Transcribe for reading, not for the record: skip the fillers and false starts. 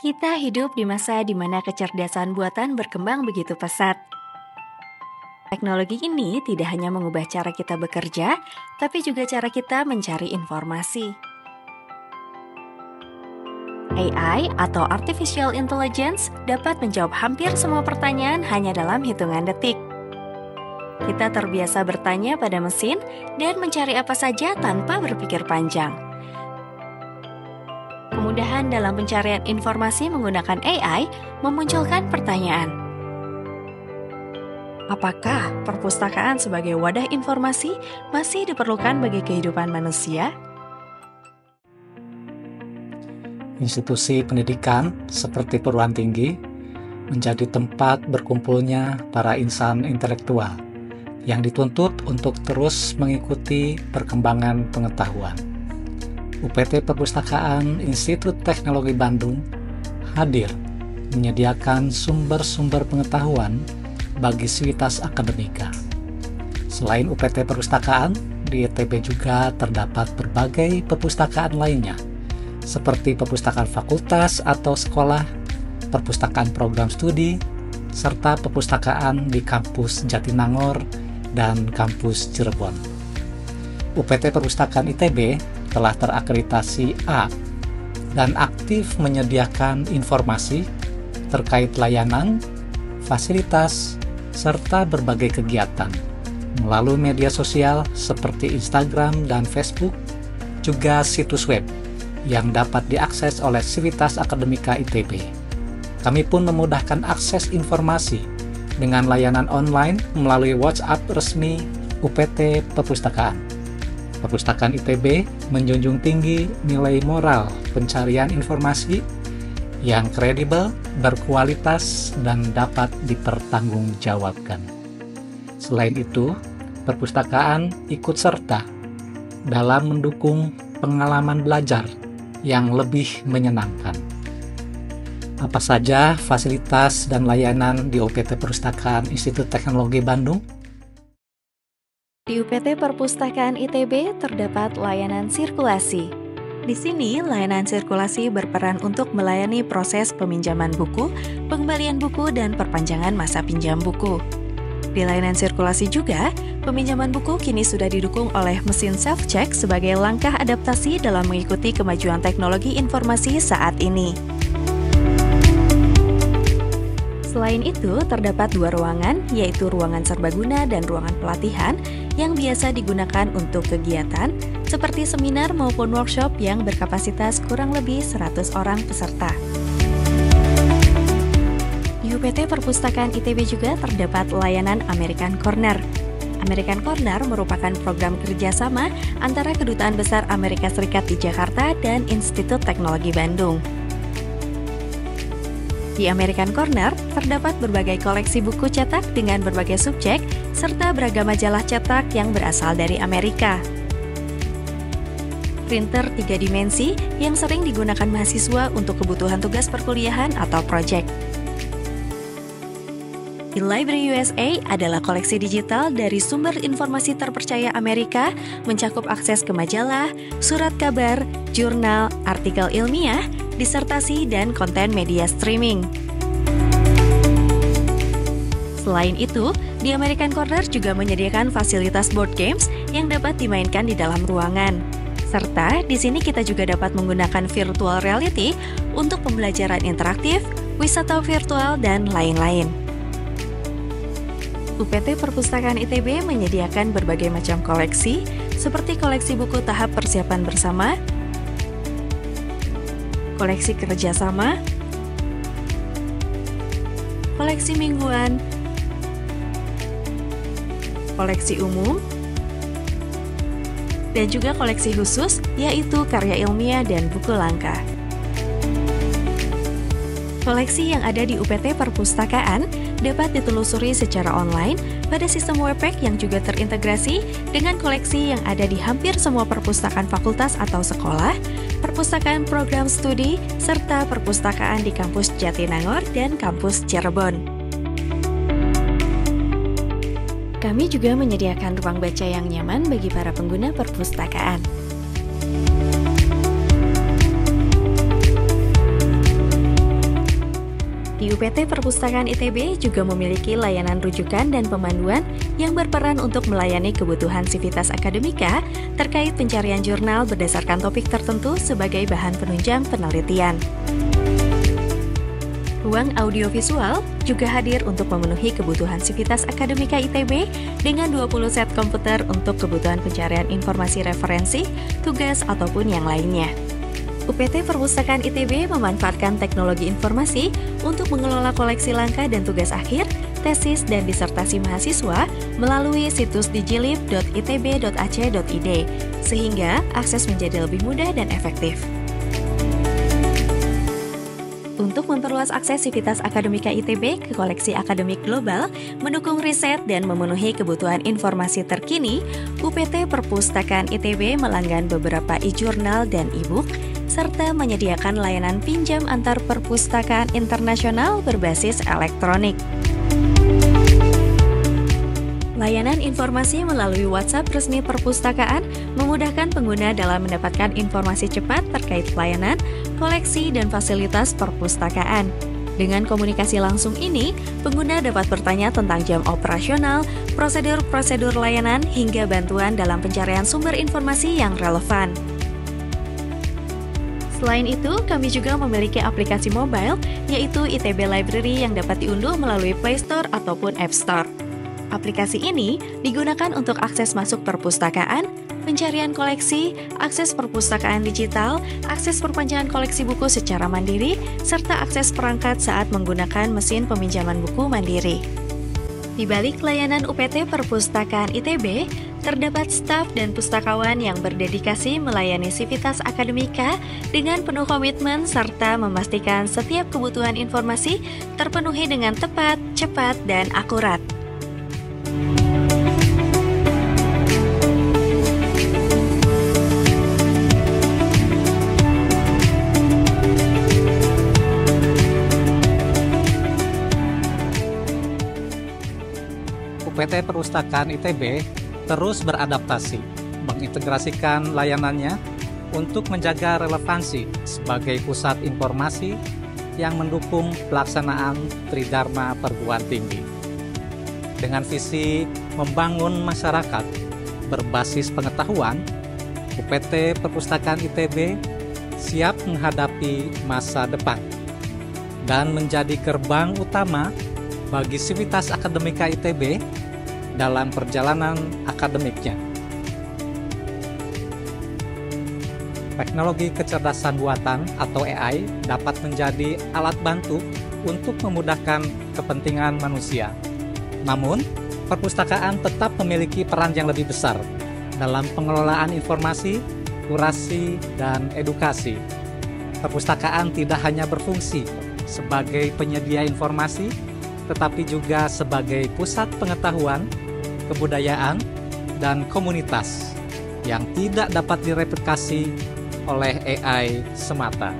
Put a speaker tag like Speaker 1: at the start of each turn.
Speaker 1: Kita hidup di masa di mana kecerdasan buatan berkembang begitu pesat. Teknologi ini tidak hanya mengubah cara kita bekerja, tapi juga cara kita mencari informasi. AI atau Artificial Intelligence dapat menjawab hampir semua pertanyaan hanya dalam hitungan detik. Kita terbiasa bertanya pada mesin dan mencari apa saja tanpa berpikir panjang. Kemudahan dalam pencarian informasi menggunakan AI memunculkan pertanyaan. Apakah perpustakaan sebagai wadah informasi masih diperlukan bagi kehidupan manusia?
Speaker 2: Institusi pendidikan seperti perguruan tinggi menjadi tempat berkumpulnya para insan intelektual yang dituntut untuk terus mengikuti perkembangan pengetahuan. UPT Perpustakaan Institut Teknologi Bandung hadir menyediakan sumber-sumber pengetahuan bagi sivitas akademika. Selain UPT Perpustakaan, di ITB juga terdapat berbagai perpustakaan lainnya, seperti perpustakaan fakultas atau sekolah, perpustakaan program studi, serta perpustakaan di kampus Jatinangor dan kampus Cirebon. UPT Perpustakaan ITB telah terakreditasi A dan aktif menyediakan informasi terkait layanan, fasilitas, serta berbagai kegiatan melalui media sosial seperti Instagram dan Facebook, juga situs web yang dapat diakses oleh Sivitas Akademika ITB. Kami pun memudahkan akses informasi dengan layanan online melalui WhatsApp resmi UPT Perpustakaan. Perpustakaan ITB menjunjung tinggi nilai moral pencarian informasi yang kredibel, berkualitas, dan dapat dipertanggungjawabkan. Selain itu, perpustakaan ikut serta dalam mendukung pengalaman belajar yang lebih menyenangkan. Apa saja fasilitas dan layanan di UPT Perpustakaan Institut Teknologi Bandung?
Speaker 1: Di UPT Perpustakaan ITB terdapat layanan sirkulasi. Di sini, layanan sirkulasi berperan untuk melayani proses peminjaman buku, pengembalian buku, dan perpanjangan masa pinjam buku. Di layanan sirkulasi juga, peminjaman buku kini sudah didukung oleh mesin self-check sebagai langkah adaptasi dalam mengikuti kemajuan teknologi informasi saat ini. Selain itu, terdapat dua ruangan, yaitu ruangan serbaguna dan ruangan pelatihan yang biasa digunakan untuk kegiatan seperti seminar maupun workshop yang berkapasitas kurang lebih 100 orang peserta. Di UPT Perpustakaan ITB juga terdapat layanan American Corner. American Corner merupakan program kerjasama antara Kedutaan Besar Amerika Serikat di Jakarta dan Institut Teknologi Bandung. Di American Corner, terdapat berbagai koleksi buku cetak dengan berbagai subjek, serta beragam majalah cetak yang berasal dari Amerika. Printer 3 dimensi yang sering digunakan mahasiswa untuk kebutuhan tugas perkuliahan atau proyek. eLibrary USA adalah koleksi digital dari sumber informasi terpercaya Amerika, mencakup akses ke majalah, surat kabar, jurnal, artikel ilmiah, disertasi, dan konten media streaming. Selain itu, di American Corner juga menyediakan fasilitas board games yang dapat dimainkan di dalam ruangan. Serta di sini kita juga dapat menggunakan virtual reality untuk pembelajaran interaktif, wisata virtual, dan lain-lain. UPT Perpustakaan ITB menyediakan berbagai macam koleksi, seperti koleksi buku tahap persiapan bersama, koleksi kerjasama, koleksi mingguan, koleksi umum, dan juga koleksi khusus, yaitu karya ilmiah dan buku langka. Koleksi yang ada di UPT Perpustakaan dapat ditelusuri secara online pada sistem webpack yang juga terintegrasi dengan koleksi yang ada di hampir semua perpustakaan fakultas atau sekolah, perpustakaan program studi, serta perpustakaan di kampus Jatinangor dan kampus Cirebon. Kami juga menyediakan ruang baca yang nyaman bagi para pengguna perpustakaan. Di UPT Perpustakaan ITB juga memiliki layanan rujukan dan pemanduan yang berperan untuk melayani kebutuhan Civitas Akademika terkait pencarian jurnal berdasarkan topik tertentu sebagai bahan penunjang penelitian. Ruang audiovisual juga hadir untuk memenuhi kebutuhan Civitas Akademika ITB dengan 20 set komputer untuk kebutuhan pencarian informasi referensi, tugas, ataupun yang lainnya. UPT Perpustakaan ITB memanfaatkan teknologi informasi untuk mengelola koleksi langkah dan tugas akhir, tesis, dan disertasi mahasiswa melalui situs digilib.itb.ac.id, sehingga akses menjadi lebih mudah dan efektif. Untuk memperluas akses Civitas Akademika ITB ke koleksi akademik global, mendukung riset dan memenuhi kebutuhan informasi terkini, UPT Perpustakaan ITB melanggan beberapa e-jurnal dan e-book, serta menyediakan layanan pinjam antar perpustakaan internasional berbasis elektronik. Layanan informasi melalui WhatsApp resmi perpustakaan memudahkan pengguna dalam mendapatkan informasi cepat terkait pelayanan, koleksi, dan fasilitas perpustakaan. Dengan komunikasi langsung ini, pengguna dapat bertanya tentang jam operasional, prosedur-prosedur layanan, hingga bantuan dalam pencarian sumber informasi yang relevan. Selain itu, kami juga memiliki aplikasi mobile, yaitu ITB Library yang dapat diunduh melalui Play Store ataupun App Store. Aplikasi ini digunakan untuk akses masuk perpustakaan, pencarian koleksi, akses perpustakaan digital, akses perpanjangan koleksi buku secara mandiri, serta akses perangkat saat menggunakan mesin peminjaman buku mandiri. Di balik layanan UPT Perpustakaan ITB, terdapat staf dan pustakawan yang berdedikasi melayani Civitas Akademika dengan penuh komitmen serta memastikan setiap kebutuhan informasi terpenuhi dengan tepat, cepat, dan akurat.
Speaker 2: UPT Perpustakaan ITB terus beradaptasi, mengintegrasikan layanannya untuk menjaga relevansi sebagai pusat informasi yang mendukung pelaksanaan Tridharma Perguruan Tinggi. Dengan visi membangun masyarakat berbasis pengetahuan, UPT Perpustakaan ITB siap menghadapi masa depan dan menjadi gerbang utama bagi Civitas Akademika ITB dalam perjalanan akademiknya. Teknologi kecerdasan buatan atau AI dapat menjadi alat bantu untuk memudahkan kepentingan manusia. Namun, perpustakaan tetap memiliki peran yang lebih besar dalam pengelolaan informasi, kurasi, dan edukasi. Perpustakaan tidak hanya berfungsi sebagai penyedia informasi, tetapi juga sebagai pusat pengetahuan, kebudayaan, dan komunitas yang tidak dapat direplikasi oleh AI semata.